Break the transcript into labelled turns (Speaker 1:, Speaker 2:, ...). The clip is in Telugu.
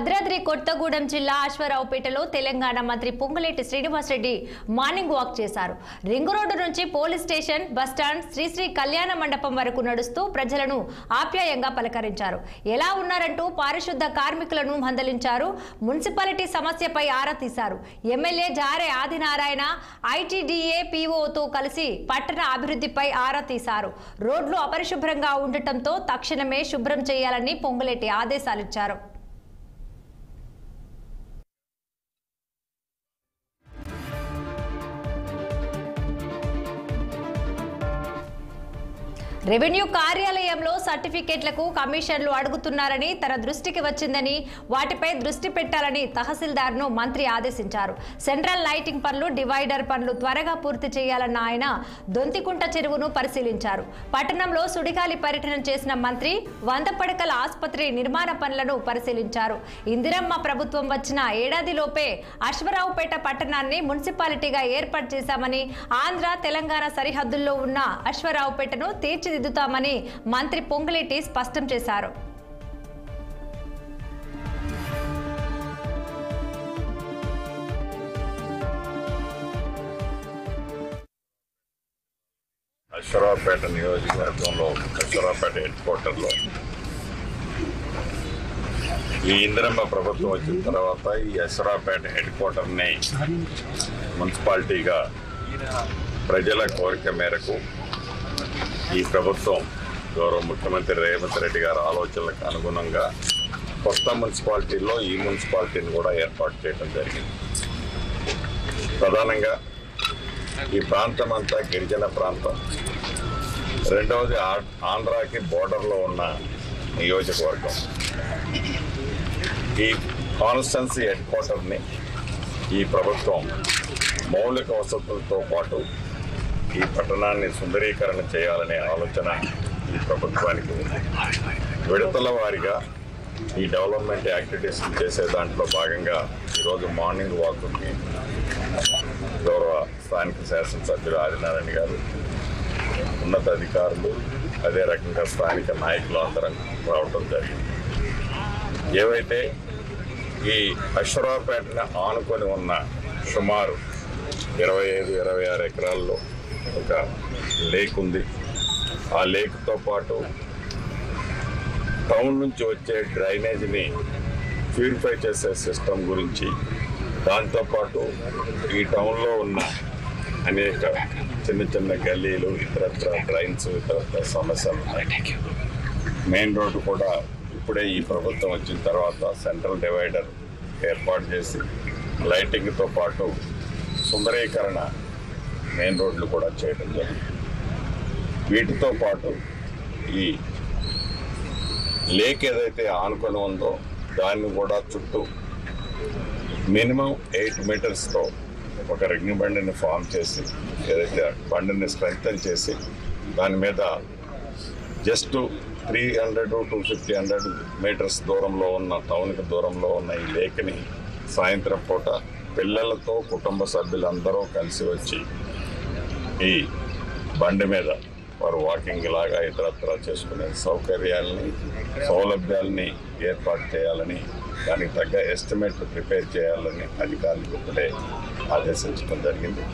Speaker 1: భద్రాద్రి కొత్తగూడెం జిల్లా అశ్వారావుపేటలో తెలంగాణ మంత్రి పొంగులేటి శ్రీనివాసరెడ్డి మార్నింగ్ వాక్ చేశారు. రింగ్ రోడ్డు నుంచి పోలీస్ స్టేషన్, బస్టాండ్, శ్రీశ్రీ కళ్యాణ మండపం వరకు నడుస్తూ ప్రజలను ఆప్యాయంగా పలకరించారు. ఎలా ఉన్నారంటూ పారిశుద్ధ కార్మికులను మందలించారు. మున్సిపాలిటీ సమస్యపై ఆరా తీశారు. ఎమ్మెల్యే జారే ఆదినారాయణ ఐటీడీఏ పీఓతో కలిసి పట్టణ అభివృద్ధిపై ఆరా తీశారు. రోడ్లు అపరిశుభ్రంగా ఉండటంతో తక్షణమే శుభ్రం చేయాలని పొంగులేటి ఆదేశాలిచ్చారు. రెవెన్యూ కార్యాలయంలో సర్టిఫికెట్లకు కమిషన్లు అడుగుతున్నారని తన దృష్టికి వచ్చిందని వాటిపై దృష్టి పెట్టాలని తహసీల్దార్ను మంత్రి ఆదేశించారు. సెంట్రల్ లైటింగ్ పనులు, డివైడర్ పనులు త్వరగా పూర్తి చేయాలన్న ఆయన దొంతికుంట చెరువును పరిశీలించారు. పట్టణంలో సుడిగాలి పర్యటన చేసిన మంత్రి 100 పడకల ఆసుపత్రి నిర్మాణ పనులను పరిశీలించారు. ఇందిరమ్మ ప్రభుత్వం వచ్చిన ఏడాదిలోపే అశ్వారావుపేట పట్టణాన్ని మున్సిపాలిటీగా ఏర్పాటు చేశామని, ఆంధ్ర తెలంగాణ సరిహద్దుల్లో ఉన్న అశ్వారావుపేటను తీర్చిదిద్దుతామని మంత్రి పొంగులేటి స్పష్టం చేశారు.
Speaker 2: అశ్వారావుపేట నియోజకవర్గంలో అశ్వారావుపేట హెడ్ క్వార్టర్లో ఈ ఇందిరమ్మ ప్రభుత్వం వచ్చిన తర్వాత ఈ అశ్వారావుపేట హెడ్ క్వార్టర్ని మున్సిపాలిటీగా ప్రజల కోరిక మేరకు ఈ ప్రభుత్వం గౌరవ ముఖ్యమంత్రి రేవంత్ రెడ్డి గారి ఆలోచనలకు అనుగుణంగా కొత్త మున్సిపాలిటీల్లో ఈ మున్సిపాలిటీని కూడా ఏర్పాటు చేయడం జరిగింది. ప్రధానంగా ఈ ప్రాంతం అంతా గిరిజన ప్రాంతం. రెండవది ఆంధ్రాకి బోర్డర్లో ఉన్న నియోజకవర్గం. ఈ కాన్స్టిట్యున్సీ హెడ్ క్వార్టర్ని ఈ ప్రభుత్వం మౌలిక వసతులతో పాటు ఈ పట్టణాన్ని సుందరీకరణ చేయాలనే ఆలోచన ఈ ప్రభుత్వానికి ఉంది. విడతల వారీగా ఈ డెవలప్మెంట్ యాక్టివిటీస్ చేసే దాంట్లో భాగంగా ఈరోజు మార్నింగ్ వాక్కి గౌరవ స్థానిక శాసనసభ్యులు ఆదినారాయణ గారు, ఉన్నత అధికారులు, అదే రకంగా స్థానిక నాయకులు అందరం రావడం జరిగింది. ఏవైతే ఈ అశ్వారావుపేటను ఆనుకొని ఉన్న సుమారు 25-26 ఎకరాల్లో ఒక లేక్ ఉంది. ఆ లేక్తో పాటు టౌన్ నుంచి వచ్చే డ్రైనేజీని ప్యూరిఫై చేసే సిస్టమ్ గురించి, దాంతోపాటు ఈ టౌన్లో ఉన్న అనేక చిన్న చిన్న గల్లీలు, ఇతరత్ర డ్రైన్స్, ఇతరత్ర సమస్యలు ఉన్నాయి. మెయిన్ రోడ్డు కూడా ఇప్పుడే ఈ ప్రభుత్వం వచ్చిన తర్వాత సెంట్రల్ డివైడర్ ఏర్పాటు చేసి లైటింగ్తో పాటు సుందరీకరణ మెయిన్ రోడ్లు కూడా చేయడం జరిగింది. వీటితో పాటు ఈ లేక్ ఏదైతే ఆనుకొని ఉందో దాన్ని కూడా చుట్టూ మినిమం 8 మీటర్స్తో ఒక రింగ్ బండిని ఫామ్ చేసి, ఏదైతే బండిని స్ట్రెంగ్తన్ చేసి దాని మీద జస్ట్ 300-250 మీటర్స్ దూరంలో ఉన్న, టౌన్కి దూరంలో ఉన్న ఈ లేక్ని సాయంత్రం పూట పిల్లలతో కుటుంబ సభ్యులందరూ కలిసి వచ్చి ఈ బండి మీద వారు వాకింగ్ లాగా ఇతరత్ర చేసుకునే సౌలభ్యాలని ఏర్పాటు చేయాలని, దానికి తగ్గ ఎస్టిమేట్లు ప్రిపేర్ చేయాలని అధికారులకు ఇప్పుడే ఆదేశించడం జరిగింది.